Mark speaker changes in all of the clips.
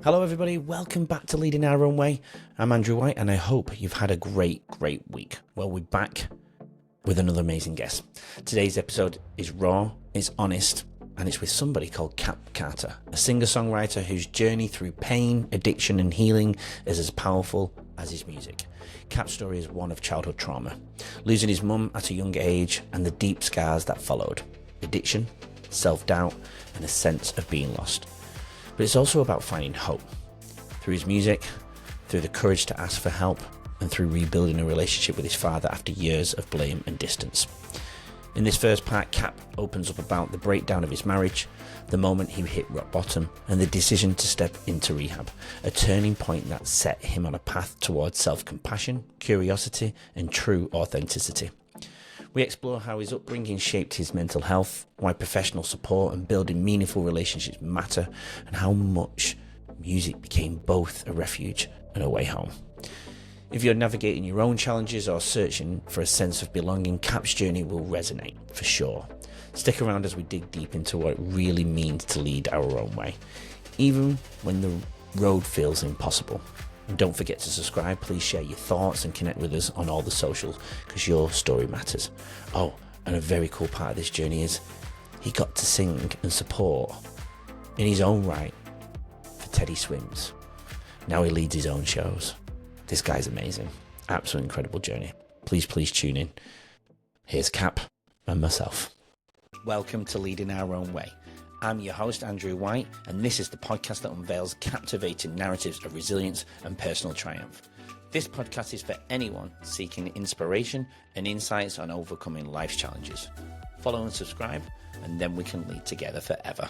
Speaker 1: Hello everybody, welcome back to Leading Our Own Way. I'm Andrew White and I hope you've had a great week. Well, we're back with another amazing guest. Today's episode is raw, it's honest, and it's with somebody called Cap Carter, a singer-songwriter whose journey through pain, addiction and healing is as powerful as his music. Cap's story is one of childhood trauma, losing his mum at a young age and the deep scars that followed, addiction, self-doubt and a sense of being lost. But it's also about finding hope through his music, through the courage to ask for help, and through rebuilding a relationship with his father after years of blame and distance. In this first part, Cap opens up about the breakdown of his marriage, the moment he hit rock bottom, and the decision to step into rehab, a turning point that set him on a path towards self-compassion, curiosity, and true authenticity. We explore how his upbringing shaped his mental health, why professional support and building meaningful relationships matter, and how much music became both a refuge and a way home. If you're navigating your own challenges or searching for a sense of belonging, Cap's journey will resonate for sure. Stick around as we dig deep into what it really means to lead our own way, even when the road feels impossible. And don't forget to subscribe, please share your thoughts and connect with us on all the socials because your story matters. Oh, and a very cool part of this journey is he got to sing and support in his own right for Teddy Swims. Now he leads his own shows. This guy's amazing. Absolutely incredible journey. Please tune in. Here's Cap and myself. Welcome to Leading Our Own Way. I'm your host, Andrew White, and this is the podcast that unveils captivating narratives of resilience and personal triumph. This podcast is for anyone seeking inspiration and insights on overcoming life's challenges. Follow and subscribe, and then we can lead together forever.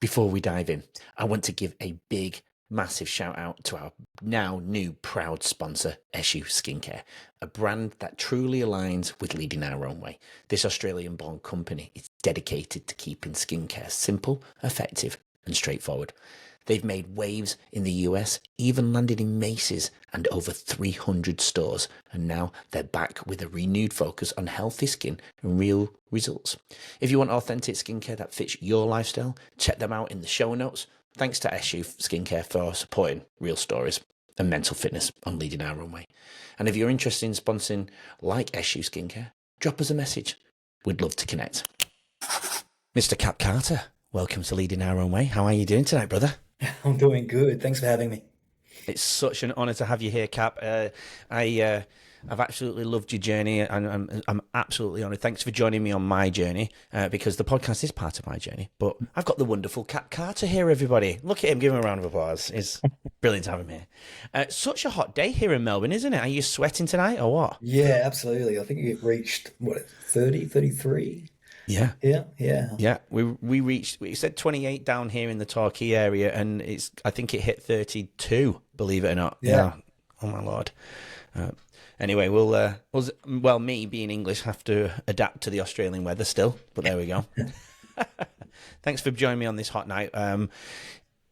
Speaker 1: Before we dive in, I want to give a big, massive shout out to our now new proud sponsor, Eshu Skincare, a brand that truly aligns with leading our own way. This Australian-born company is dedicated to keeping skincare simple, effective, and straightforward. They've made waves in the US, even landed in Macy's and over 300 stores, and now they're back with a renewed focus on healthy skin and real results. If you want authentic skincare that fits your lifestyle, check them out in the show notes. Thanks to Eshu Skincare for supporting real stories and mental fitness on Leading Our Own Way. And if you're interested in sponsoring like Eshu Skincare, drop us a message. We'd love to connect. Mr. Cap Carter, welcome to Leading Our Own Way. How are you doing tonight, brother?
Speaker 2: I'm doing good. Thanks for having me.
Speaker 1: It's such an honour to have you here, Cap. I've absolutely loved your journey, and I'm absolutely honoured. Thanks for joining me on my journey, because the podcast is part of my journey. But I've got the wonderful Cap Carter here, everybody. Look at him. Give him a round of applause. It's brilliant to have him here. Such a hot day here in Melbourne, isn't it? Are you sweating tonight or what?
Speaker 2: Yeah, absolutely. I think it reached, 30, 33?
Speaker 1: Yeah.
Speaker 2: Yeah.
Speaker 1: We said 28 down here in the Torquay area, and I think it hit 32, believe it or not.
Speaker 2: Yeah.
Speaker 1: Oh my Lord. Anyway, me being English have to adapt to the Australian weather still, but there we go. Thanks for joining me on this hot night.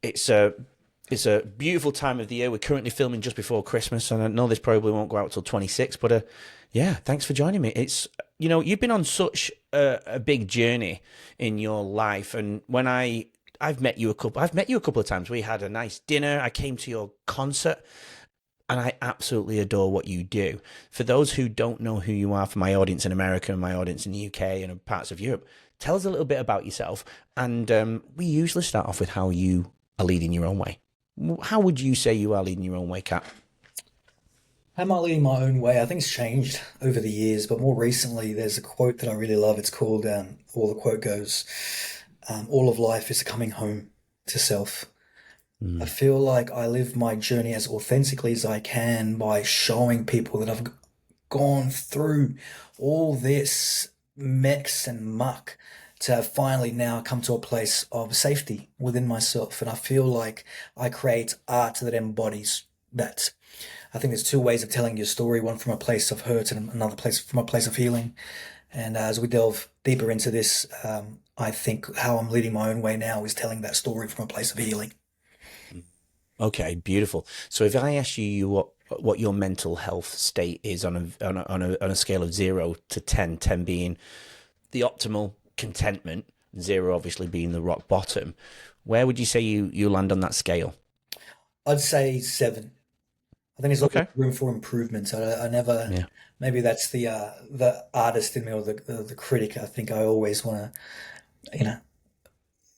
Speaker 1: It's a beautiful time of the year. We're currently filming just before Christmas, and I know this probably won't go out till 26, but thanks for joining me. You've been on such a big journey in your life, and when I've met you a couple of times. We had a nice dinner. I came to your concert. And I absolutely adore what you do. For those who don't know who you are, for my audience in America and my audience in the UK and parts of Europe, tell us a little bit about yourself. And we usually start off with how you are leading your own way. How would you say you are leading your own way, Cap?
Speaker 2: How am I leading my own way? I think it's changed over the years, but more recently, there's a quote that I really love. It's called, the quote goes, all of life is coming home to self. I feel like I live my journey as authentically as I can by showing people that I've gone through all this mess and muck to have finally now come to a place of safety within myself. And I feel like I create art that embodies that. I think there's two ways of telling your story, one from a place of hurt and another place from a place of healing. And as we delve deeper into this, I think how I'm leading my own way now is telling that story from a place of healing.
Speaker 1: Okay, beautiful. So if I ask you what your mental health state is on a scale of 0 to 10, 10 being the optimal contentment, zero obviously being the rock bottom. Where would you say you land on that scale?
Speaker 2: I'd say 7. I think there's always
Speaker 1: Okay.
Speaker 2: room for improvement. I never,
Speaker 1: Yeah.
Speaker 2: maybe that's the artist in me or the critic. I think I always want to,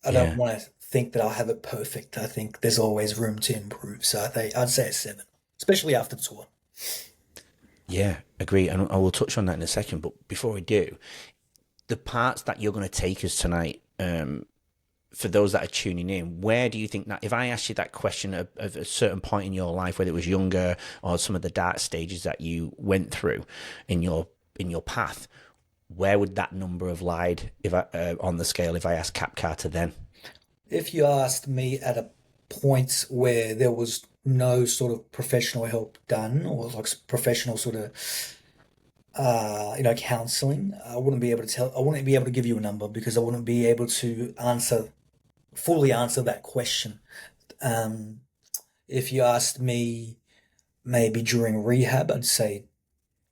Speaker 2: I don't
Speaker 1: Yeah.
Speaker 2: want to think that I'll have it perfect. I think there's always room to improve. So I'd say a 7, especially after tour.
Speaker 1: Yeah, agree. And I will touch on that in a second. But before we do, the parts that you're going to take us tonight, for those that are tuning in, where do you think that, if I asked you that question of a certain point in your life, whether it was younger or some of the dark stages that you went through in your path, where would that number have lied if on the scale if I asked Cap Carter then?
Speaker 2: If you asked me at a point where there was no sort of professional help done or like professional sort of counseling, I wouldn't be able to give you a number because I wouldn't be able to fully answer that question. Um, if you asked me maybe during rehab, I'd say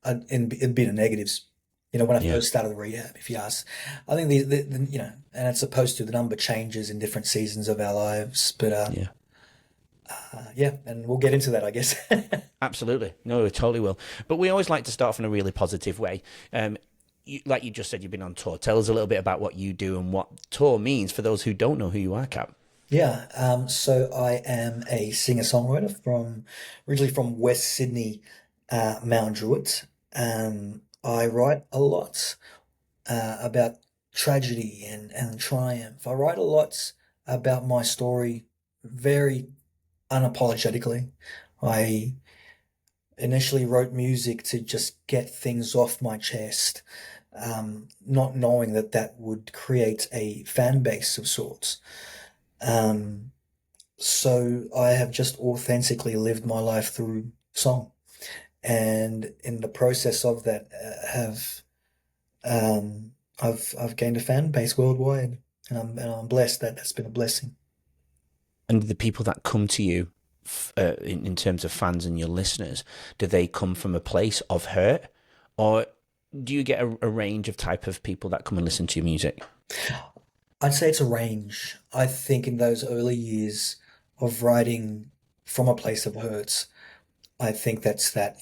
Speaker 2: it'd be the negatives. When I
Speaker 1: Yeah,
Speaker 2: first started rehab, if you ask, I think and it's supposed to, the number changes in different seasons of our lives, but
Speaker 1: yeah.
Speaker 2: yeah, and we'll get into that, I guess.
Speaker 1: Absolutely. No, we totally will. But we always like to start off in a really positive way. Like you just said, you've been on tour. Tell us a little bit about what you do and what tour means for those who don't know who you are, Cap.
Speaker 2: Yeah, so I am a singer-songwriter originally from West Sydney, Mount Druitt. I write a lot about tragedy and triumph. I write a lot about my story very unapologetically. I initially wrote music to just get things off my chest, not knowing that that would create a fan base of sorts. Um, so I have just authentically lived my life through song, and in the process of that, have I've gained a fan base worldwide, and I'm blessed that that's been a blessing.
Speaker 1: And the people that come to you in terms of fans and your listeners, do they come from a place of hurt, or do you get a range of type of people that come and listen to your music?
Speaker 2: I'd say it's a range. I think in those early years of writing from a place of hurts, I think that's that,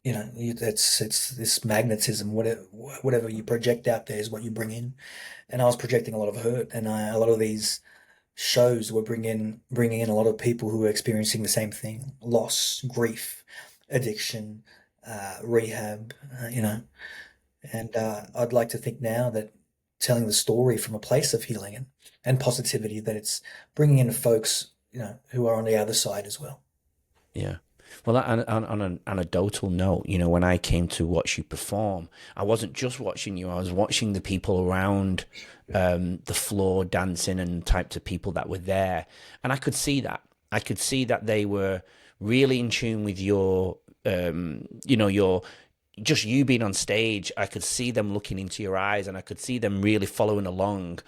Speaker 2: it's this magnetism. Whatever you project out there is what you bring in. And I was projecting a lot of hurt, and a lot of these shows were bringing in a lot of people who were experiencing the same thing: loss, grief, addiction, rehab. And I'd like to think now that telling the story from a place of healing and positivity, that it's bringing in folks, who are on the other side as well.
Speaker 1: Yeah. Well, on an anecdotal note, when I came to watch you perform, I wasn't just watching you, I was watching the people around the floor dancing and types of people that were there. And I could see that. I could see that they were really in tune with your just you being on stage. I could see them looking into your eyes, and I could see them really following along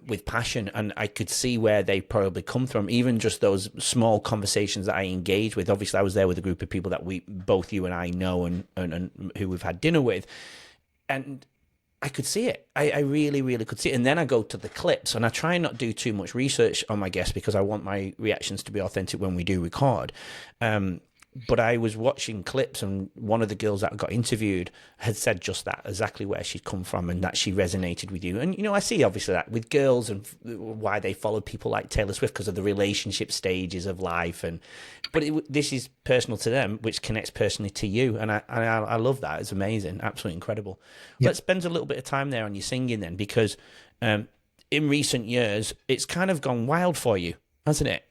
Speaker 1: with passion, and I could see where they probably come from. Even just those small conversations that I engage with. Obviously, I was there with a group of people that both you and I know, and who we've had dinner with, and I could see it. I really, really could see it. And then I go to the clips, and I try and not do too much research on my guests because I want my reactions to be authentic when we do record. But I was watching clips, and one of the girls that got interviewed had said just that, exactly where she'd come from, and that she resonated with you. And, I see obviously that with girls and why they follow people like Taylor Swift because of the relationship stages of life. But this is personal to them, which connects personally to you. And I love that. It's amazing. Absolutely incredible.
Speaker 2: Yep.
Speaker 1: Let's spend a little bit of time there on your singing then, because in recent years, it's kind of gone wild for you, hasn't it?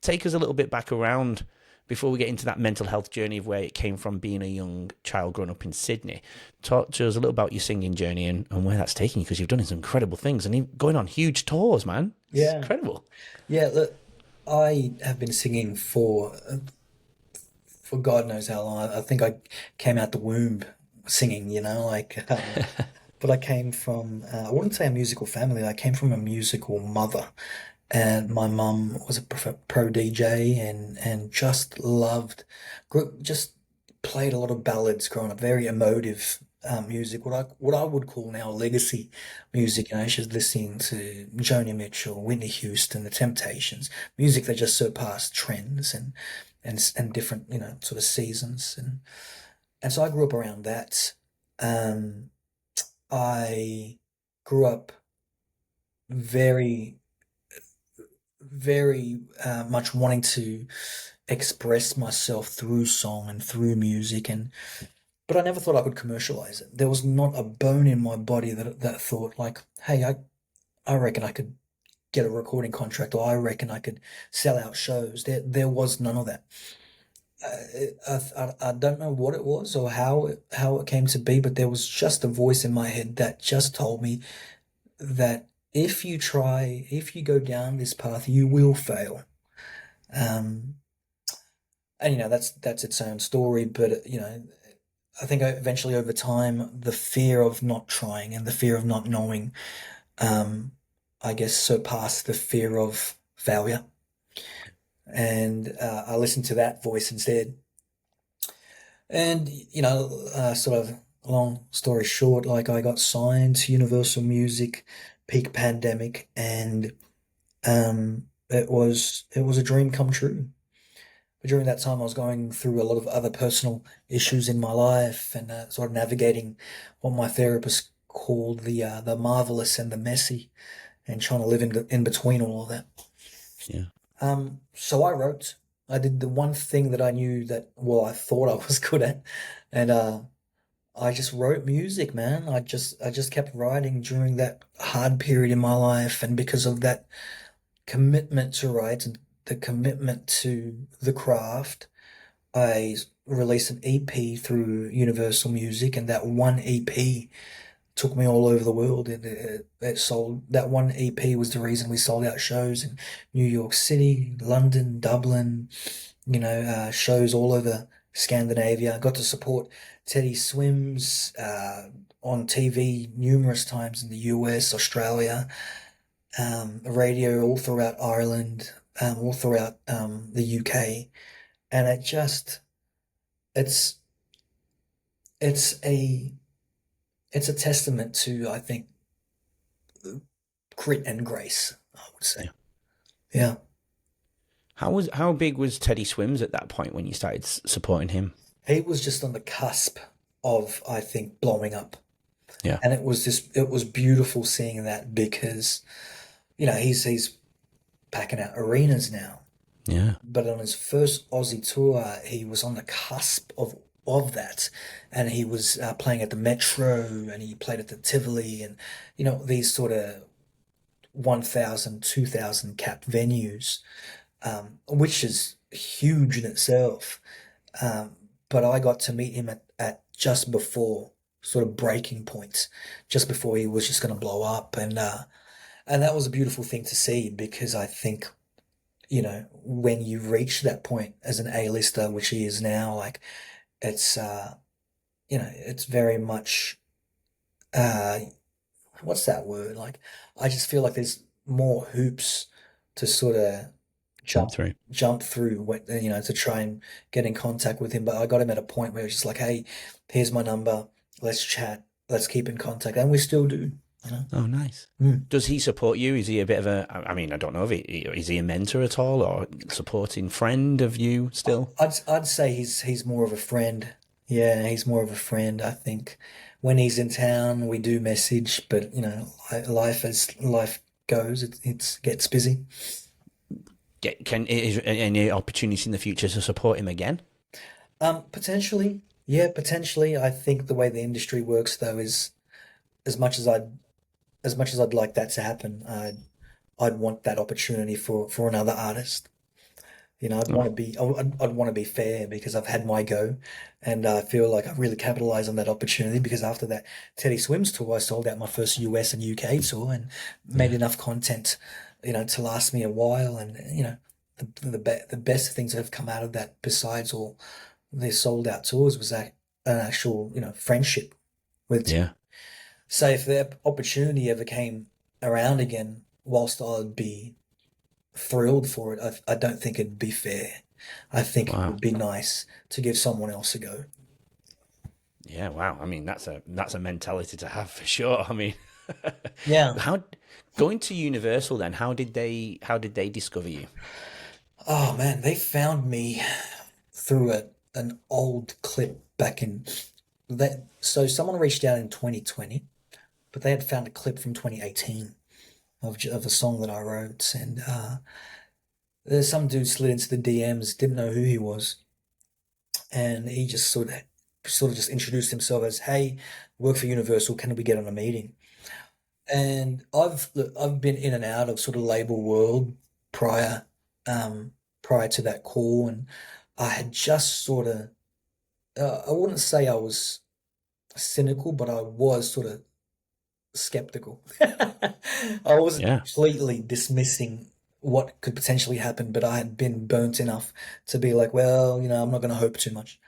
Speaker 1: Take us a little bit back around before we get into that mental health journey of where it came from being a young child growing up in Sydney. Talk to us a little about your singing journey and where that's taken you, because you've done some incredible things and you're going on huge tours, man. It's
Speaker 2: Yeah.
Speaker 1: incredible.
Speaker 2: Yeah, look, I have been singing for God knows how long. I think I came out the womb singing, but I came from, I wouldn't say a musical family. I came from a musical mother, and my mum was a pro DJ and just loved, just played a lot of ballads growing up, very emotive. music, what I would call now legacy music. You know, she's listening to Joni Mitchell, Whitney Houston, The Temptations, music that just surpassed trends and different, you know, sort of seasons. And so I grew up around that. Um, I grew up very, very much wanting to express myself through song and through music, and but I never thought I could commercialize it. There was not a bone in my body that thought like, hey, I reckon I could get a recording contract, or I reckon I could sell out shows. There was none of that. I don't know what it was or how it came to be, but there was just a voice in my head that just told me that if you go down this path, you will fail. Um, and you know that's its own story, but you know, I think eventually over time, the fear of not trying and the fear of not knowing, um, I guess, surpassed the fear of failure. And I listened to that voice instead. And, you know, sort of long story short, like I got signed to Universal Music, peak pandemic, and it was a dream come true. But during that time, I was going through a lot of other personal issues in my life and sort of navigating what my therapist called the marvelous and the messy, and trying to live in between all of that.
Speaker 1: Yeah.
Speaker 2: So I wrote. I did the one thing that I knew that, well, I thought I was good at, and I just wrote music, man. I just kept writing during that hard period in my life, and because of that commitment to write and the commitment to the craft, I released an EP through Universal Music, and that one EP took me all over the world. It sold, that one EP was the reason we sold out shows in New York City, London, Dublin, you know, shows all over Scandinavia. I got to support Teddy Swims on TV numerous times in the US, Australia, radio all throughout Ireland, all throughout the UK. And it's it's a it's a testament to, I think, grit and grace, I would say.
Speaker 1: Yeah.
Speaker 2: Yeah.
Speaker 1: How big was Teddy Swims at that point when you started supporting him?
Speaker 2: He was just on the cusp of, I think, blowing up.
Speaker 1: Yeah.
Speaker 2: And it was beautiful seeing that because, you know, he's packing out arenas now.
Speaker 1: Yeah.
Speaker 2: But on his first Aussie tour, he was on the cusp of that, and he was playing at the Metro, and he played at the Tivoli, and you know, these sort of 1,000, 2,000 cap venues, which is huge in itself. Um, but I got to meet him at just before sort of breaking points, just before he was just going to blow up, and that was a beautiful thing to see because I think, you know, when you reach that point as an A-lister, which he is now, like it's you know, it's very much uh what's that word? Like I just feel like there's more hoops to sort of
Speaker 1: Jump
Speaker 2: jump
Speaker 1: through.
Speaker 2: jump through you know, to try and get in contact with him. But I got him at a point where it's just like, hey, here's my number, let's chat, let's keep in contact, and we still do, you know.
Speaker 1: Oh, nice.
Speaker 2: Mm.
Speaker 1: Does he support you? Is he a bit of a? I mean, I don't know if is he a mentor at all or supporting friend of you still?
Speaker 2: I'd say he's more of a friend. Yeah, he's more of a friend. I think when he's in town, we do message, but you know, life as life goes, it gets busy.
Speaker 1: Is there any opportunity in the future to support him again?
Speaker 2: Potentially, yeah, potentially. I think the way the industry works, though, is as much as I'd as much as I'd like that to happen, I'd want that opportunity for another artist. You know,
Speaker 1: Oh,
Speaker 2: I'd want to be fair because I've had my go, and I feel like I really capitalized on that opportunity because after that Teddy Swims tour, I sold out my first US and UK tour and made
Speaker 1: yeah,
Speaker 2: enough content, you know, to last me a while. And you know, the best things that have come out of that, besides all their sold out tours, was that an actual, you know, friendship with Teddy.
Speaker 1: yeah.
Speaker 2: So if the opportunity ever came around again, whilst I'd be thrilled for it, I don't think it'd be fair. I think it
Speaker 1: Wow.
Speaker 2: would be nice to give someone else a go.
Speaker 1: Yeah, wow. I mean, that's a mentality to have for sure. I mean,
Speaker 2: Yeah.
Speaker 1: how going to Universal then? How did they discover you?
Speaker 2: Oh man, they found me through an old clip back in that. So someone reached out in 2020, but they had found a clip from 2018 of a song that I wrote, and there's some dude slid into the DMs, didn't know who he was, and he just sort of just introduced himself as, "Hey, work for Universal. Can we get on a meeting?" And look, I've been in and out of sort of label world prior um, prior to that call, and I had just sort of I wouldn't say I was cynical, but I was sort of skeptical. I wasn't
Speaker 1: Yeah.
Speaker 2: completely dismissing what could potentially happen, but I had been burnt enough to be like, well, I'm not going to hope too much.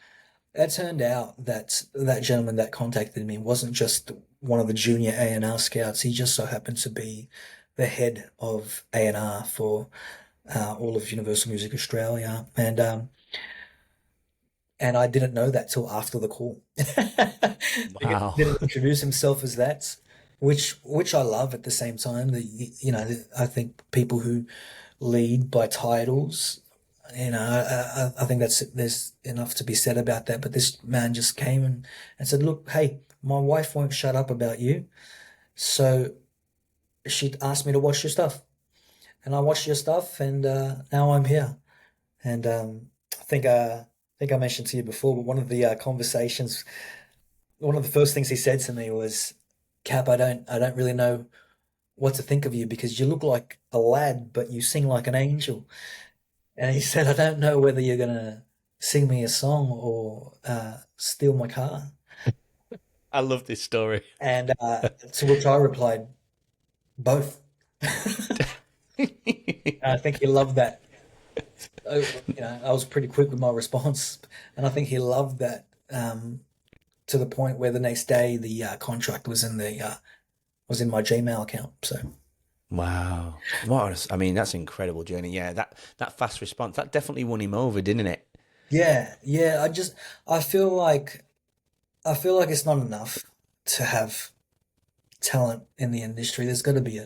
Speaker 2: It turned out that that gentleman that contacted me wasn't just one of the junior A&R scouts. He just so happened to be the head of A&R for all of Universal Music Australia, and I didn't know that till after the call. He
Speaker 1: Wow.
Speaker 2: didn't introduce himself as that, which I love at the same time. I think people who lead by titles, I think there's enough to be said about that. But this man just came and said, "Look, hey, my wife won't shut up about you, so she asked me to watch your stuff, and I watched your stuff, and now I'm here." And I think I mentioned to you before, but one of the conversations, one of the first things he said to me was, "Cap, I don't really know what to think of you because you look like a lad, but you sing like an angel." And he said, "I don't know whether you're gonna sing me a song or steal my car."
Speaker 1: I love this story.
Speaker 2: And to which I replied, "Both." I think he loved that. I was pretty quick with my response, and I think he loved that to the point where the next day the contract was in my Gmail account. So
Speaker 1: Wow. I mean, that's an incredible journey. Yeah, that fast response, that definitely won him over, didn't it?
Speaker 2: yeah, yeah. I feel like it's not enough to have talent in the industry. There's got to be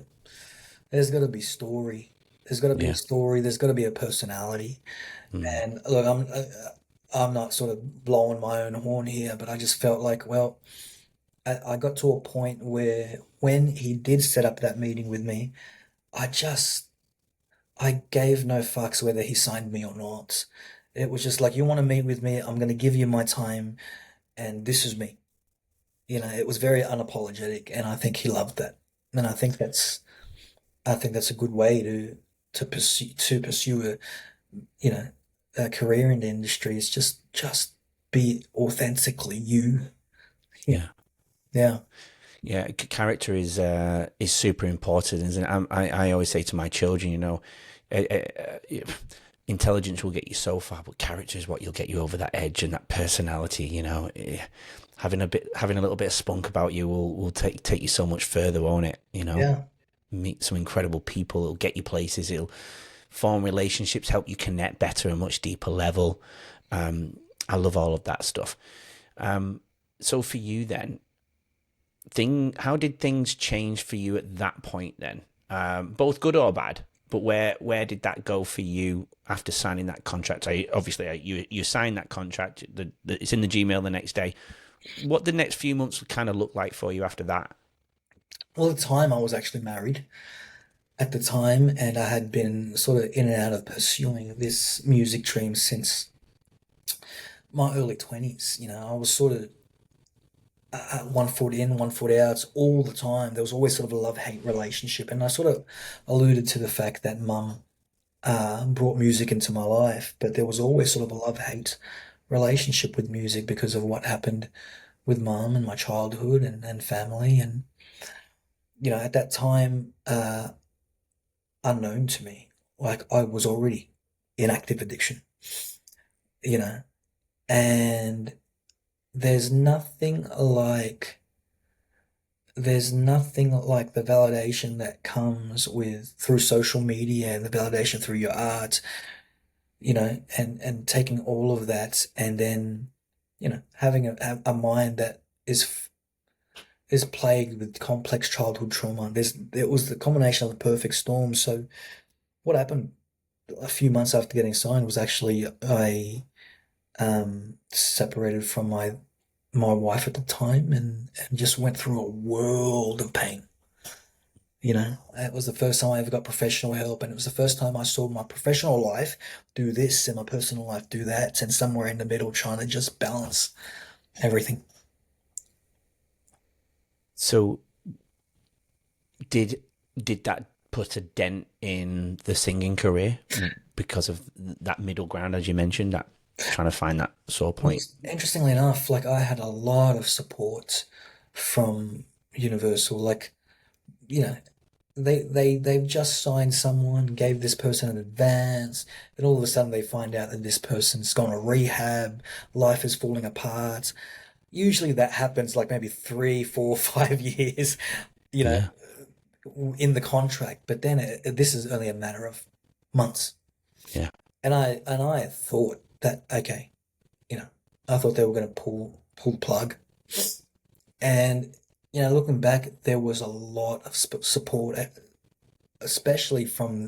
Speaker 2: story. There's got to be a
Speaker 1: Yeah.
Speaker 2: story. There's got to be a personality.
Speaker 1: Mm.
Speaker 2: And look, I'm not sort of blowing my own horn here, but I just felt like, well, I got to a point where when he did set up that meeting with me, I just I gave no fucks whether he signed me or not. It was just like, you want to meet with me, I'm going to give you my time, and this is me. It was very unapologetic, and I think he loved that. And I think that's a good way to pursue you know a career in the industry. Is just be authentically you. Yeah,
Speaker 1: Yeah.
Speaker 2: yeah,
Speaker 1: Yeah, character is super important, isn't it? I always say to my children, uh, uh, uh, intelligence will get you so far, but character is what you'll get you over that edge, and that personality. Having a little bit of spunk about you will take you so much further, won't it?
Speaker 2: yeah,
Speaker 1: Meet some incredible people. It'll get you places. It'll form relationships, help you connect better, at a much deeper level. I love all of that stuff. So for you then, how did things change for you at that point then? Both good or bad, but where did that go for you after signing that contract? Obviously you signed that contract. It's in the Gmail the next day. What the next few months would kind of look like for you after that?
Speaker 2: well, at the time I was actually married at the time, and I had been sort of in and out of pursuing this music dream since my early 20s. I was sort of 1 foot in, 1 foot out all the time. There was always sort of a love-hate relationship, and I sort of alluded to the fact that mum brought music into my life, but there was always sort of a love-hate relationship with music because of what happened with mum and my childhood and family. And at that time, unknown to me, like I was already in active addiction, you know, and there's nothing like there's nothing like the validation that comes with through social media and the validation through your art, and taking all of that and then having a mind that is plagued with complex childhood trauma. It was the combination of the perfect storm. So what happened a few months after getting signed was actually I separated from my wife at the time and just went through a world of pain. It was the first time I ever got professional help, and it was the first time I saw my professional life do this and my personal life do that, and somewhere in the middle trying to just balance everything.
Speaker 1: So did did that put a dent in the singing career because of that middle ground, as you mentioned, that trying to find that sore
Speaker 2: Well,
Speaker 1: point?
Speaker 2: interestingly enough, like I had a lot of support from Universal. Like, you know, they've just signed someone, gave this person an advance, then all of a sudden they find out that this person's gone to rehab, life is falling apart. Usually that happens like maybe 3, 4, 5 years, you know,
Speaker 1: Yeah,
Speaker 2: in the contract. But then this is only a matter of months.
Speaker 1: yeah.
Speaker 2: And I thought that okay, you know, I thought they were going to pull the plug. And looking back, there was a lot of support, especially from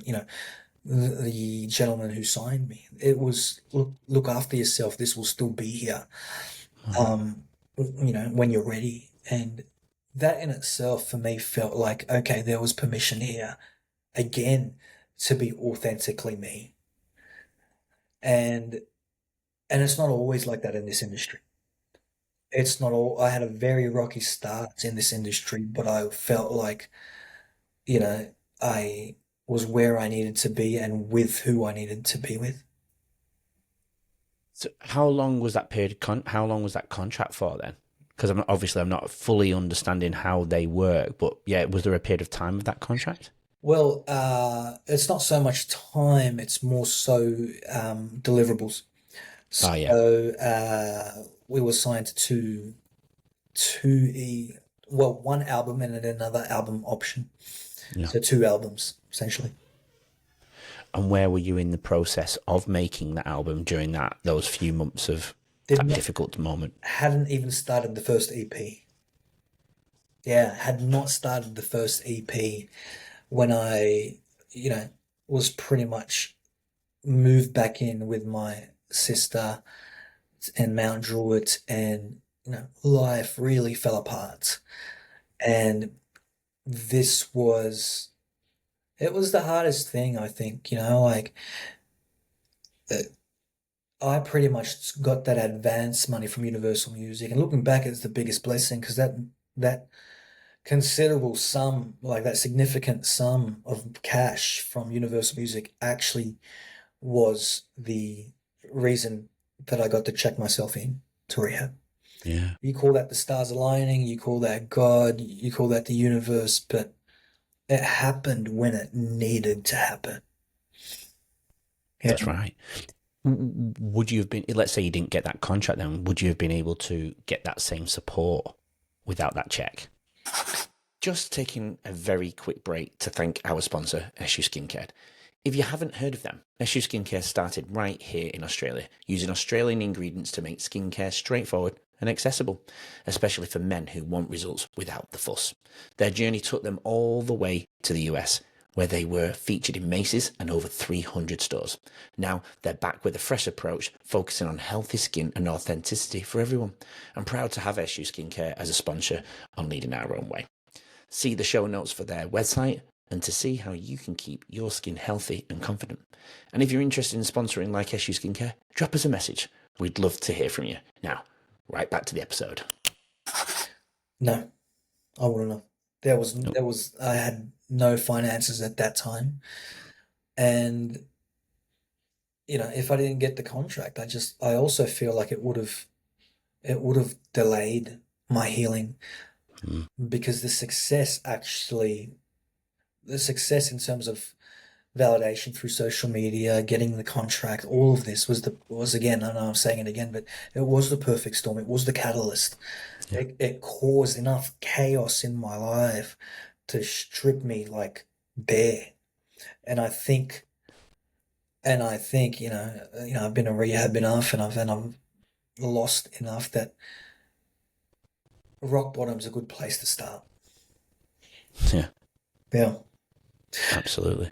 Speaker 2: the gentleman who signed me. It was look after yourself. This will still be here,
Speaker 1: Wow.
Speaker 2: um, when you're ready. And that in itself for me felt like okay, there was permission here again to be authentically me. And and it's not always like that in this industry. It's not all. I had a very rocky start in this industry, but I felt like, you know, I was where I needed to be and with who I needed to be with.
Speaker 1: So how long was that period? How long was that contract for then? Because I'm not fully understanding how they work, but yeah, was there a period of time of that contract?
Speaker 2: Well, it's not so much time, it's more so deliverables.
Speaker 1: Oh yeah,
Speaker 2: So we were signed to two one album and then another album option.
Speaker 1: yeah.
Speaker 2: So two albums essentially.
Speaker 1: And where were you in the process of making that album during those few months of
Speaker 2: Did
Speaker 1: that
Speaker 2: not
Speaker 1: difficult moment?
Speaker 2: Hadn't even started the first EP. Yeah, had not started the first EP when I, you know, was pretty much moved back in with my sister and Mount Druitt, and life really fell apart. And this was it was the hardest thing, I think, like uh, I pretty much got that advance money from Universal Music, and looking back, it's the biggest blessing because that considerable sum, like that significant sum of cash from Universal Music, actually was the reason that I got to check myself in to rehab.
Speaker 1: Yeah,
Speaker 2: You call that the stars aligning, you call that God, you call that the universe, but it happened when it needed to happen. Yeah.
Speaker 1: that's right. Would you have been, let's say you didn't get that contract then, would you have been able to get that same support without that check? Just taking a very quick break to thank our sponsor, SU Skincare. If you haven't heard of them, SU Skincare started right here in Australia, using Australian ingredients to make skincare straightforward and accessible, especially for men who want results without the fuss. Their journey took them all the way to the US, where they were featured in Macy's and over 300 stores. Now they're back with a fresh approach, focusing on healthy skin and authenticity for everyone. I'm proud to have SU Skincare as a sponsor on Leading Our Own Way. See the show notes for their website and to see how you can keep your skin healthy and confident. And if you're interested in sponsoring like SU Skincare, drop us a message. We'd love to hear from you. Now, right back to the episode.
Speaker 2: No, I wouldn't have.
Speaker 1: Nope.
Speaker 2: I had no finances at that time. And, if I didn't get the contract, I also feel like it would have delayed my healing
Speaker 1: Mm.
Speaker 2: because the success in terms of validation through social media, getting the contract, all of this was again, I know I'm saying it again, but it was the perfect storm. It was the catalyst.
Speaker 1: Yeah,
Speaker 2: It caused enough chaos in my life to strip me like bare. And I think, I've been in rehab enough, and I've lost enough that rock bottom's a good place to start.
Speaker 1: Yeah,
Speaker 2: Yeah.
Speaker 1: absolutely.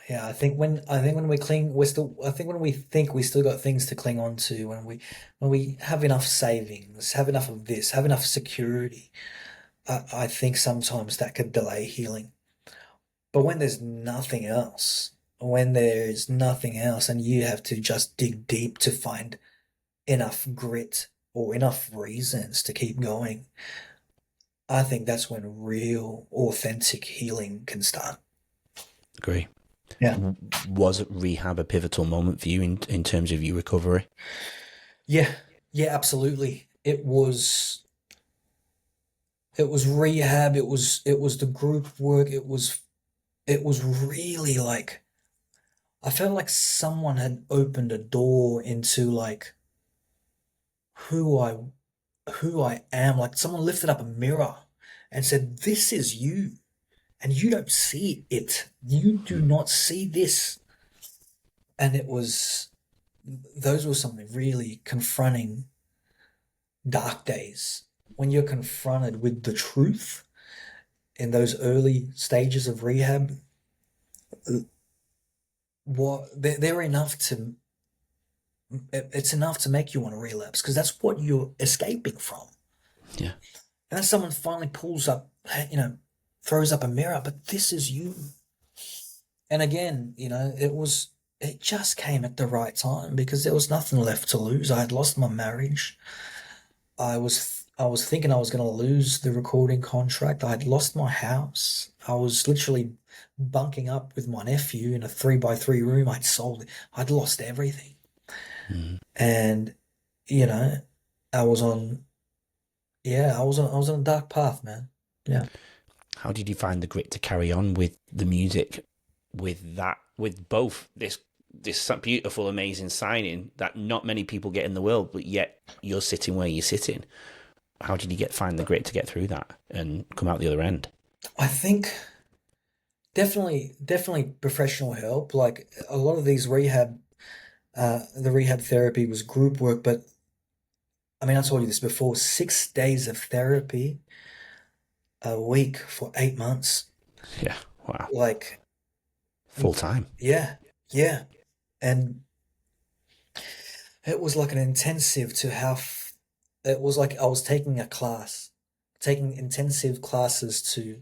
Speaker 2: Yeah, I think when we cling, we're still. I think when we think we still got things to cling on to, when we have enough savings, have enough of this, have enough security, I think sometimes that could delay healing. But when there's nothing else, and you have to just dig deep to find enough grit or enough reasons to keep going, I think that's when real, authentic healing can start.
Speaker 1: Agree.
Speaker 2: Yeah.
Speaker 1: Was rehab a pivotal moment for you in terms of your recovery?
Speaker 2: Yeah. Yeah, absolutely. It was rehab, it was the group work, it was really like I felt like someone had opened a door into like who I who I am. Like someone lifted up a mirror and said, "This is you." And you don't see it. You do not see this. And those were some really confronting dark days when you're confronted with the truth in those early stages of rehab. What they're enough to it's enough to make you want to relapse because that's what you're escaping from.
Speaker 1: Yeah.
Speaker 2: And then someone finally throws up a mirror, but this is you. And again, it just came at the right time because there was nothing left to lose. I had lost my marriage. I was thinking I was going to lose the recording contract. I had lost my house. I was literally bunking up with my nephew in a 3 by 3 room. I'd sold it. I'd lost everything.
Speaker 1: Mm.
Speaker 2: And, you know, I was on, yeah, I was on a dark path, man. Yeah.
Speaker 1: How did you find the grit to carry on with the music, with both this beautiful, amazing signing that not many people get in the world, but yet you're sitting where you're sitting? How did you find the grit to get through that and come out the other end?
Speaker 2: I think definitely professional help. Like a lot of these the rehab therapy was group work, but I mean, I told you this before, 6 days of therapy a week for 8 months.
Speaker 1: Yeah. Wow.
Speaker 2: Like,
Speaker 1: Full time.
Speaker 2: yeah, yeah. And it was like an intensive to have, it was like I was taking a class, taking intensive classes to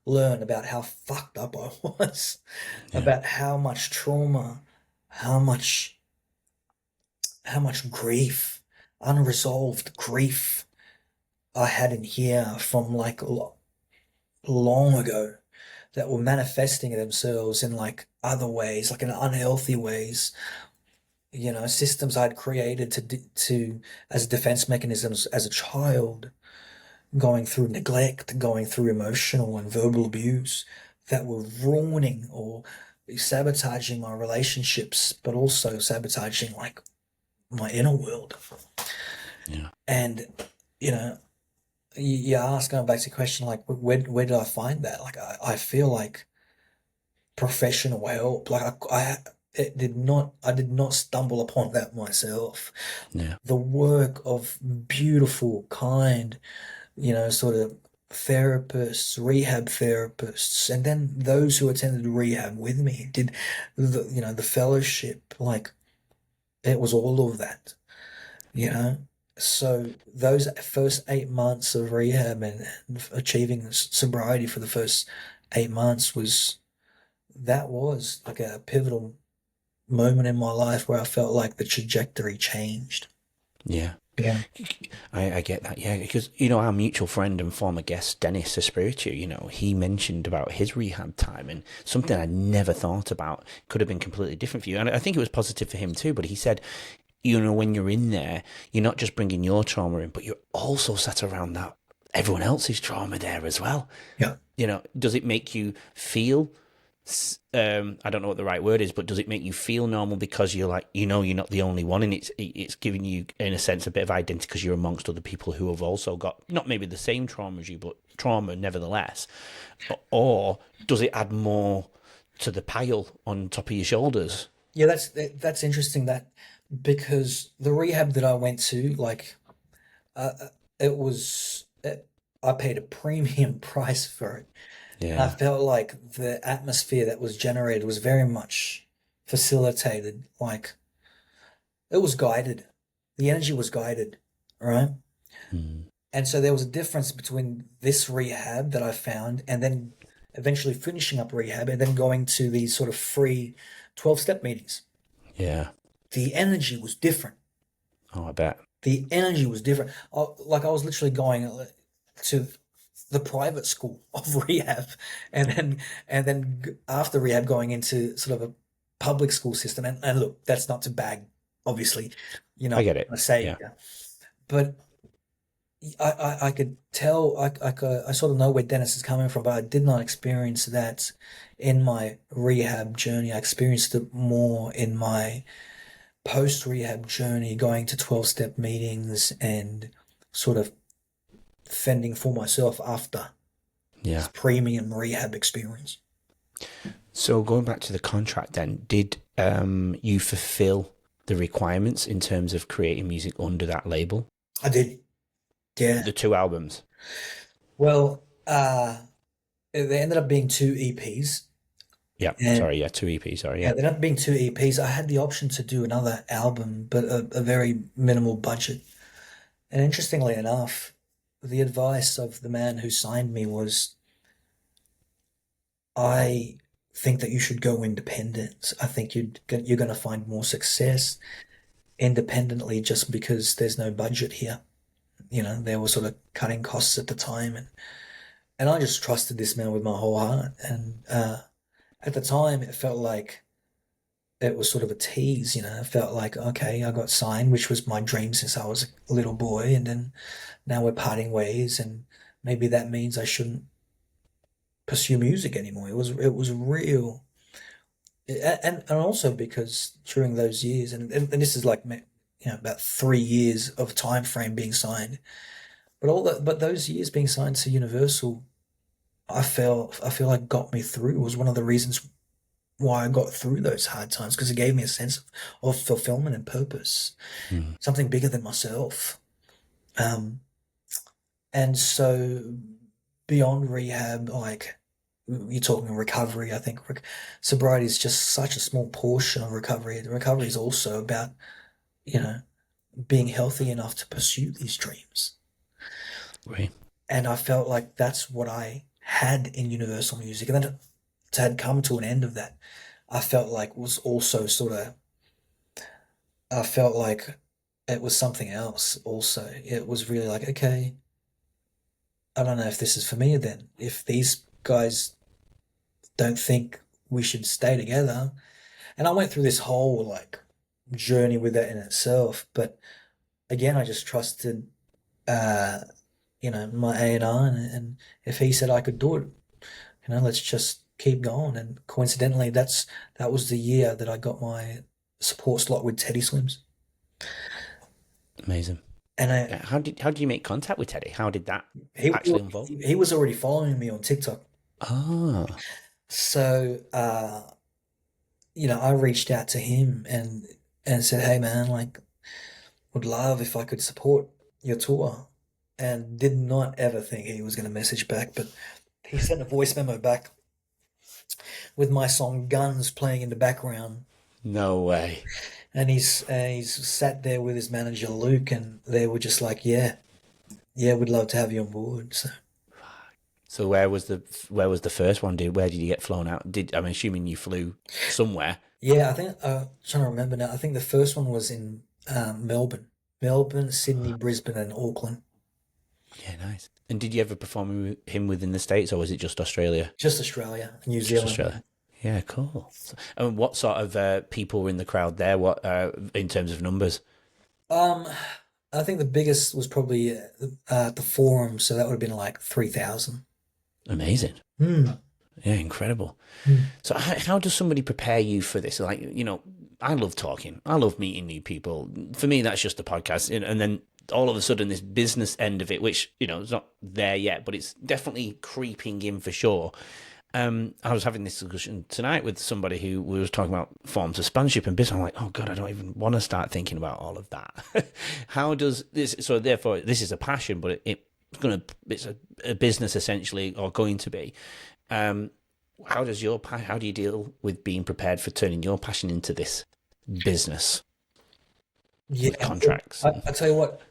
Speaker 2: learn about how fucked up I was,
Speaker 1: Yeah.
Speaker 2: about how much trauma, how much, how much grief, unresolved grief I had in here from like long ago that were manifesting themselves in like other ways, like in unhealthy ways. Systems I'd created to as defense mechanisms as a child, going through neglect, going through emotional and verbal abuse that were ruining or sabotaging my relationships, but also sabotaging like my inner world.
Speaker 1: Yeah.
Speaker 2: And you know, you ask, going back to the question, like where did I find that? Like I feel like professional help. Like I did not stumble upon that myself.
Speaker 1: Yeah.
Speaker 2: The work of beautiful, kind, sort of therapists, rehab therapists, and then those who attended rehab with me did the fellowship. Like it was all of that, you know. So those first 8 months of rehab and achieving sobriety for the first 8 months was like a pivotal moment in my life where I felt like the trajectory changed.
Speaker 1: Yeah.
Speaker 2: Yeah.
Speaker 1: I get that, yeah, because our mutual friend and former guest Dennis Aspirations, he mentioned about his rehab time and something I never thought about. Could have been completely different for you, and I think it was positive for him too. But he said, when you're in there, you're not just bringing your trauma in, but you're also sat around that everyone else's trauma there as well.
Speaker 2: Yeah.
Speaker 1: Does it make you feel? I don't know what the right word is, but does it make you feel normal because you're like, you're not the only one, and it's giving you, in a sense, a bit of identity because you're amongst other people who have also got not maybe the same trauma as you, but trauma nevertheless? Or does it add more to the pile on top of your shoulders?
Speaker 2: Yeah, that's interesting that because the rehab that I went to, like, it was I paid a premium price for it. And I
Speaker 1: Yeah.
Speaker 2: felt like the atmosphere that was generated was very much facilitated. Like it was guided. The energy was guided, right?
Speaker 1: Mm.
Speaker 2: And so there was a difference between this rehab that I found and then eventually finishing up rehab and then going to these sort of free 12-step meetings.
Speaker 1: Yeah.
Speaker 2: The energy was different.
Speaker 1: Oh, I bet.
Speaker 2: The energy was different. Like I was literally going to the private school of rehab, and then after rehab going into sort of a public school system. And look, that's not to bag, obviously,
Speaker 1: I get it.
Speaker 2: I say,
Speaker 1: Yeah.
Speaker 2: but I could tell I sort of know where Dennis is coming from, but I did not experience that in my rehab journey. I experienced it more in my post rehab journey, going to 12-step meetings and sort of fending for myself after this
Speaker 1: Yeah.
Speaker 2: premium rehab experience.
Speaker 1: So going back to the contract then, did you fulfill the requirements in terms of creating music under that label?
Speaker 2: I did, yeah.
Speaker 1: The two albums?
Speaker 2: Well, there ended up being two EPs,
Speaker 1: Yeah.
Speaker 2: and
Speaker 1: Sorry, yeah, two EPs, sorry,
Speaker 2: yeah,
Speaker 1: yeah.
Speaker 2: there ended up being two EPs. I had the option to do another album, but a very minimal budget. And interestingly enough, the advice of the man who signed me was, I think that you should go independent. I think you're going to find more success independently just because there's no budget here. They were sort of cutting costs at the time, and I just trusted this man with my whole heart. And at the time, it felt like it was sort of a tease. It felt like, okay, I got signed, which was my dream since I was a little boy, and then now we're parting ways, and maybe that means I shouldn't pursue music anymore. It was real, and also because during those years, and this is like about 3 years of time frame being signed, but those years being signed to Universal, I feel like got me through. Was one of the reasons why I got through those hard times, because it gave me a sense of fulfillment and purpose,
Speaker 1: Mm.
Speaker 2: something bigger than myself. Um, and so beyond rehab, like you're talking recovery, I think sobriety is just such a small portion of recovery. The recovery is also about, you know, being healthy enough to pursue these dreams.
Speaker 1: Right.
Speaker 2: And I felt like that's what I had in Universal Music. And then to had come to an end of that, I felt like was also sort of, I felt like it was something else also. It was really like, okay, I don't know if this is for me then. If these guys don't think we should stay together. And I went through this whole like journey with that in itself. But again, I just trusted, uh, my A&R, and if he said I could do it, let's just keep going. And coincidentally, that was the year that I got my support slot with Teddy Swims.
Speaker 1: Amazing.
Speaker 2: And
Speaker 1: How did you make contact with Teddy? How did that
Speaker 2: he
Speaker 1: actually unfold?
Speaker 2: he was already following me on TikTok.
Speaker 1: Ah,
Speaker 2: So I reached out to him and said, "Hey man, like would love if I could support your tour." And did not ever think he was going to message back, but he sent a voice memo back with my song Guns playing in the background.
Speaker 1: no way.
Speaker 2: And he's sat there with his manager Luke, and they were just like, "Yeah, yeah, we'd love to have you on board." So
Speaker 1: So where was the first one, dude? Where did you get flown out? I'm assuming you flew somewhere.
Speaker 2: yeah, I think trying to remember now. I think the first one was in Melbourne, Sydney, Brisbane, and Auckland.
Speaker 1: Yeah, nice. And did you ever perform with him within the States, or was it just Australia?
Speaker 2: Just Australia, New
Speaker 1: Just
Speaker 2: Zealand.
Speaker 1: Australia. Yeah, cool. And what sort of people were in the crowd there? What in terms of numbers?
Speaker 2: Um, I think the biggest was probably the Forum, so that would have been like 3,000.
Speaker 1: Amazing.
Speaker 2: Hmm.
Speaker 1: Yeah, incredible.
Speaker 2: Hmm.
Speaker 1: So how does somebody prepare you for this? Like, I love talking. I love meeting new people. For me, that's just the podcast. And then all of a sudden, this business end of it, which, is not there yet, but it's definitely creeping in for sure. I was having this discussion tonight with somebody who was talking about forms of sponsorship and business. I'm like, oh God, I don't even want to start thinking about all of that. How does this? So therefore, this is a passion, but it's a business essentially, or going to be. How do you deal with being prepared for turning your passion into this business
Speaker 2: Yeah,
Speaker 1: with contracts?
Speaker 2: I tell you what,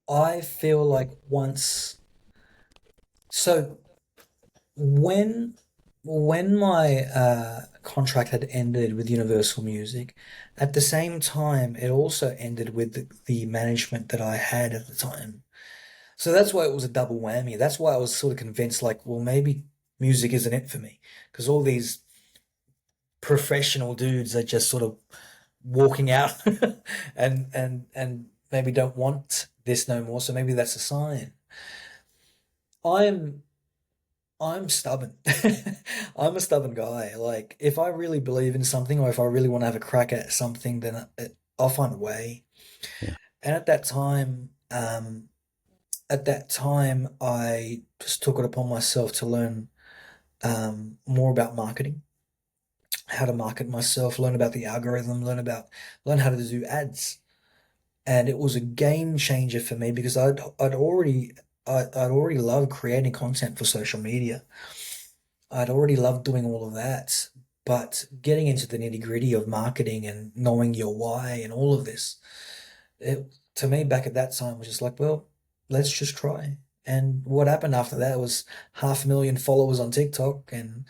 Speaker 2: I feel like so when my contract had ended with Universal Music, at the same time, it also ended with the management that I had at the time. So that's why it was a double whammy. That's why I was sort of convinced, like, well, maybe music isn't it for me, because all these professional dudes are just sort of walking out and maybe don't want this no more. So maybe that's a sign. I'm I'm stubborn. I'm a stubborn guy. Like, if I really believe in something or if I really want to have a crack at something, then I'll find a way.
Speaker 1: Yeah.
Speaker 2: And at that time, I just took it upon myself to learn more about marketing, how to market myself, learn about the algorithm, learn how to do ads. And it was a game changer for me because I'd already loved creating content for social media. I'd already loved doing all of that, but getting into the nitty-gritty of marketing and knowing your why and all of this, to me back at that time was just like, well, let's just try. And what happened after that was 500,000 followers on TikTok and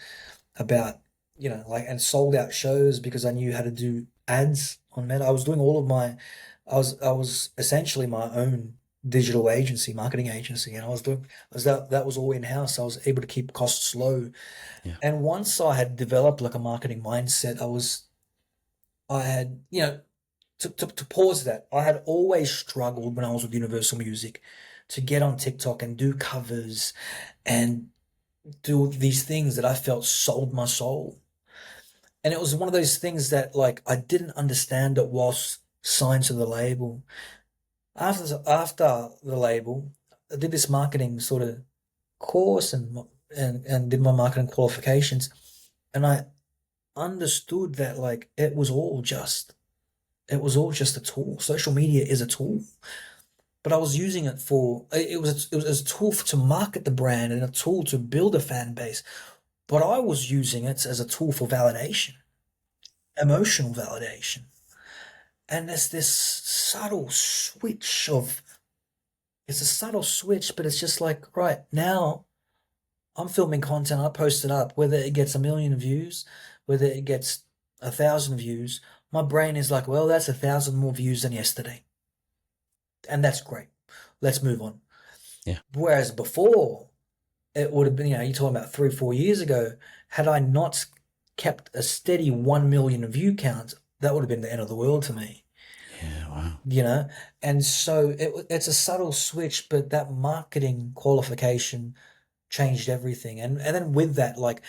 Speaker 2: about, and sold out shows because I knew how to do ads on Meta. I was doing all of I was essentially my own digital agency, marketing agency, and that was all in house. I was able to keep costs low.
Speaker 1: Yeah.
Speaker 2: And once I had developed like a marketing mindset, I had, to pause that, I had always struggled when I was with Universal Music to get on TikTok and do covers and do these things that I felt sold my soul. And it was one of those things that like I didn't understand it whilst signed to the label. After the label, I did this marketing sort of course and did my marketing qualifications, and I understood that like it was all just a tool. Social media is a tool, but I was using it it was a tool to market the brand and a tool to build a fan base, but I was using it as a tool for validation, emotional validation. And there's this subtle switch of, it's a subtle switch, but it's just like, right now I'm filming content, I post it up, whether it gets 1 million views, whether it gets 1,000 views, my brain is like, well, that's 1,000 more views than yesterday. And that's great. Let's move on.
Speaker 1: Yeah.
Speaker 2: Whereas before, it would have been, you're talking about 3 or 4 years ago, had I not kept a steady 1 million view count, that would have been the end of the world to me.
Speaker 1: Yeah, wow.
Speaker 2: And so it's a subtle switch, but that marketing qualification changed everything. And then with that, like,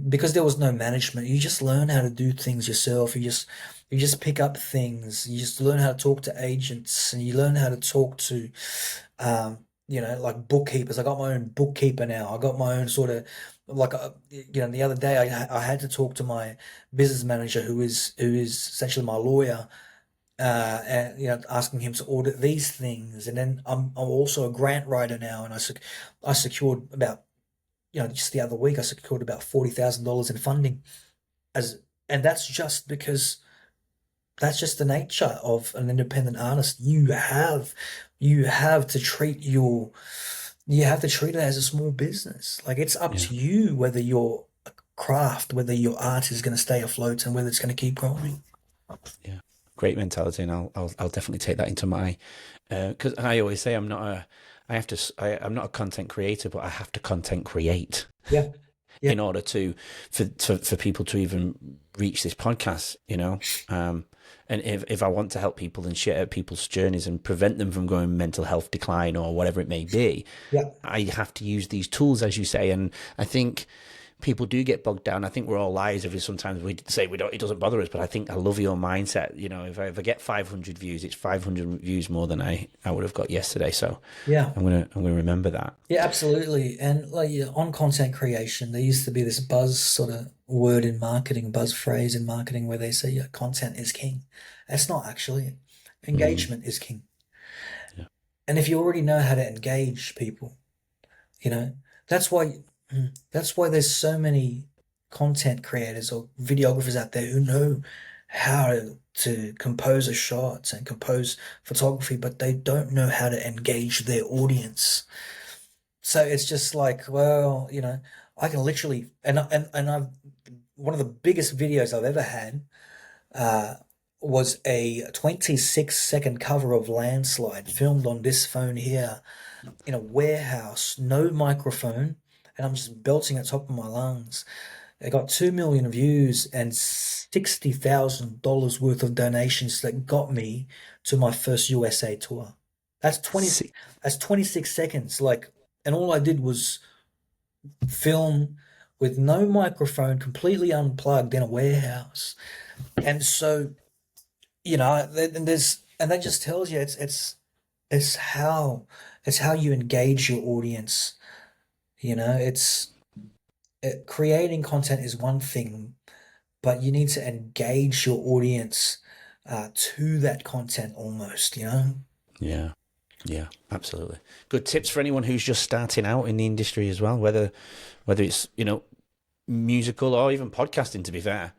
Speaker 2: because there was no management, you just learn how to do things yourself. You just pick up things. You just learn how to talk to agents, and you learn how to talk to, like bookkeepers. I got my own bookkeeper now. I got my own sort of like, the other day I had to talk to my business manager, who is essentially my lawyer, and asking him to audit these things. And then I'm also a grant writer now, and I secured about, just the other week I secured about $40,000 in funding, and that's just because that's just the nature of an independent artist. You have to treat it as a small business. Like, it's up to you whether your craft, whether your art is going to stay afloat and whether it's going to keep growing.
Speaker 1: Yeah, great mentality, and I'll definitely take that into my, because I always say I'm not a content creator, but I have to content create.
Speaker 2: Yeah.
Speaker 1: In order for people to even reach this podcast, and if I want to help people and share people's journeys and prevent them from going mental health decline or whatever it may be, I have to use these tools, as you say. And I think people do get bogged down. I think we're all liars if sometimes we say we don't. It doesn't bother us, but I think I love your mindset. You know, if I get 500 views, it's 500 views more than I would have got yesterday. So
Speaker 2: Yeah.
Speaker 1: I'm gonna remember that.
Speaker 2: Yeah, absolutely. And like yeah, on content creation, there used to be this buzz sort of word in marketing, buzz phrase in marketing where they say, yeah, content is king. That's not actually.
Speaker 1: Mm,
Speaker 2: Engagement is king.
Speaker 1: yeah.
Speaker 2: And if you already know how to engage people, you know, that's why that's why there's so many content creators or videographers out there who know how to compose a shot and compose photography, but they don't know how to engage their audience. So it's just like, well, I can literally and I've one of the biggest videos I've ever had uh, was a 26-second cover of Landslide filmed on this phone here in a warehouse, no microphone, and I'm just belting at the top of my lungs. It got 2 million views and $60,000 worth of donations that got me to my first USA tour. That's 20,
Speaker 1: See,
Speaker 2: that's 26 seconds. Like, and all I did was film with no microphone, completely unplugged in a warehouse. And so, and that just tells you it's how you engage your audience. Creating content is one thing, but you need to engage your audience to that content almost.
Speaker 1: yeah. Yeah, absolutely. Good tips for anyone who's just starting out in the industry as well, whether it's, musical or even podcasting, to be fair.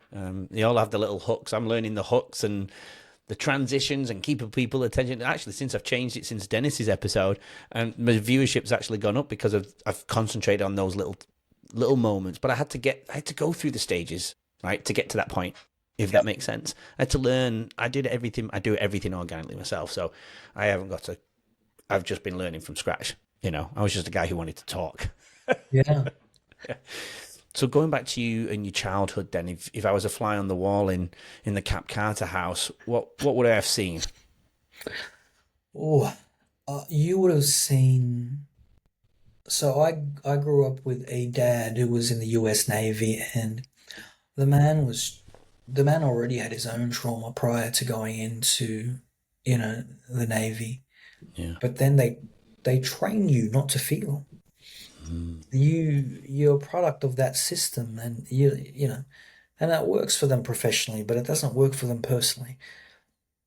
Speaker 1: They all have the little hooks. I'm learning the hooks and the transitions and keeping people attention. Actually, since I've changed it since Dennis's episode, and my viewership's actually gone up because I've concentrated on those little moments. But I had to go through the stages, right, to get to that point, if that makes sense. I had to learn. I do everything organically myself, so I haven't got to. I've just been learning from scratch. I was just a guy who wanted to talk.
Speaker 2: Yeah.
Speaker 1: So going back to you and your childhood, then, if I was a fly on the wall in the Cap Carter house, what would I have seen?
Speaker 2: Oh, you would have seen. So I grew up with a dad who was in the U.S. Navy, and the man already had his own trauma prior to going into, the Navy.
Speaker 1: Yeah.
Speaker 2: But then they train you not to feel. You're a product of that system, and and that works for them professionally, but it doesn't work for them personally.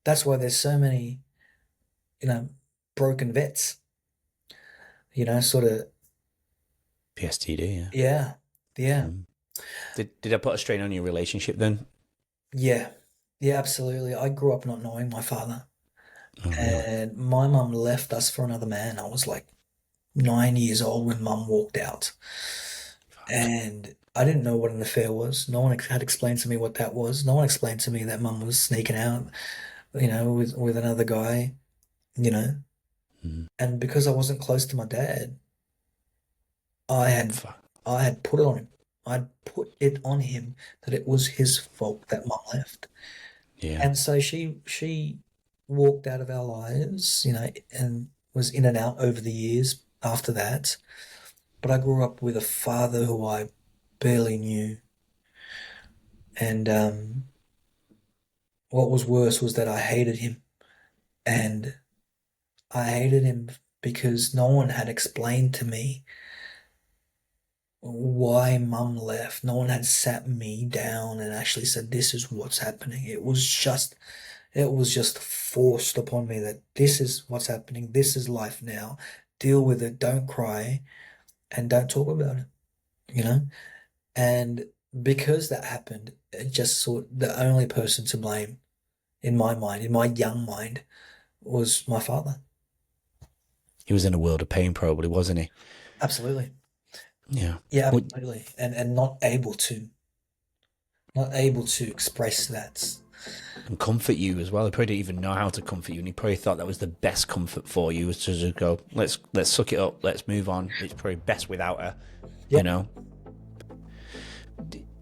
Speaker 2: That's why there's so many, you know, broken vets. Sort of.
Speaker 1: PSTD, yeah.
Speaker 2: Yeah, yeah,
Speaker 1: Mm. Did I put a strain on your relationship then?
Speaker 2: yeah, yeah, absolutely. I grew up not knowing my father,
Speaker 1: Oh, really?
Speaker 2: and my mum left us for another man. I was like 9 years old when mum walked out.
Speaker 1: Fuck.
Speaker 2: And I didn't know what an affair was. No one had explained to me what that was. No one explained to me that mum was sneaking out, with another guy, you know.
Speaker 1: Mm.
Speaker 2: And because I wasn't close to my dad, I had
Speaker 1: Fuck.
Speaker 2: I had put it on him. I'd put it on him that it was his fault that mum left.
Speaker 1: Yeah.
Speaker 2: And so she walked out of our lives, and was in and out over the years after that. But I grew up with a father who I barely knew. And what was worse was that I hated him. And I hated him because no one had explained to me why mum left. No one had sat me down and actually said, this is what's happening. It was just forced upon me that this is what's happening. This is life now. Deal with it. Don't cry and don't talk about it, you know? And because that happened, it just sort the only person to blame in my mind, in my young mind, was my father.
Speaker 1: He was in a world of pain, probably, wasn't he?
Speaker 2: Absolutely.
Speaker 1: Yeah.
Speaker 2: Yeah,
Speaker 1: Well,
Speaker 2: absolutely. And not able to express that.
Speaker 1: and comfort you as well. He probably didn't even know how to comfort you, and he probably thought that was the best comfort for you, was to just go, let's suck it up, let's move on. It's probably best without her, you
Speaker 2: Yep.
Speaker 1: know.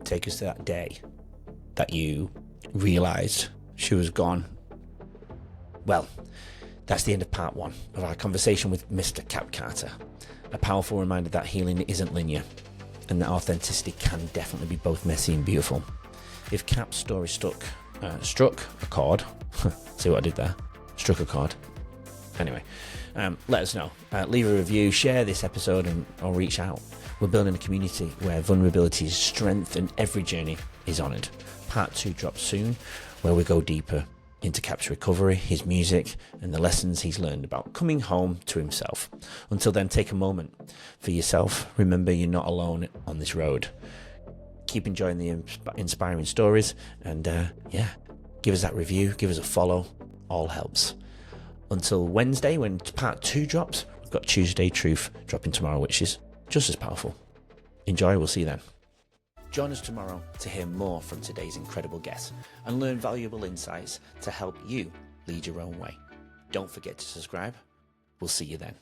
Speaker 1: Take us to that day that you realised she was gone. Well, that's the end of part one of our conversation with Mr. Cap Carter. A powerful reminder that healing isn't linear. and that authenticity can definitely be both messy and beautiful. If Cap's story struck a chord, see what I did there? Struck a chord. Anyway, let us know. Leave a review, share this episode, or reach out. We're building a community where vulnerability is strength and every journey is honoured. Part 2 drops soon, where we go deeper into Cap's recovery, his music, and the lessons he's learned about coming home to himself. Until then, take a moment for yourself. Remember, you're not alone on this road. Keep enjoying the inspiring stories, and give us that review, give us a follow. All helps. Until Wednesday, when part 2 drops, we've got Tuesday Truth dropping tomorrow, which is just as powerful. Enjoy, we'll see you then. Join us tomorrow to hear more from today's incredible guests and learn valuable insights to help you lead your own way. Don't forget to subscribe. We'll see you then.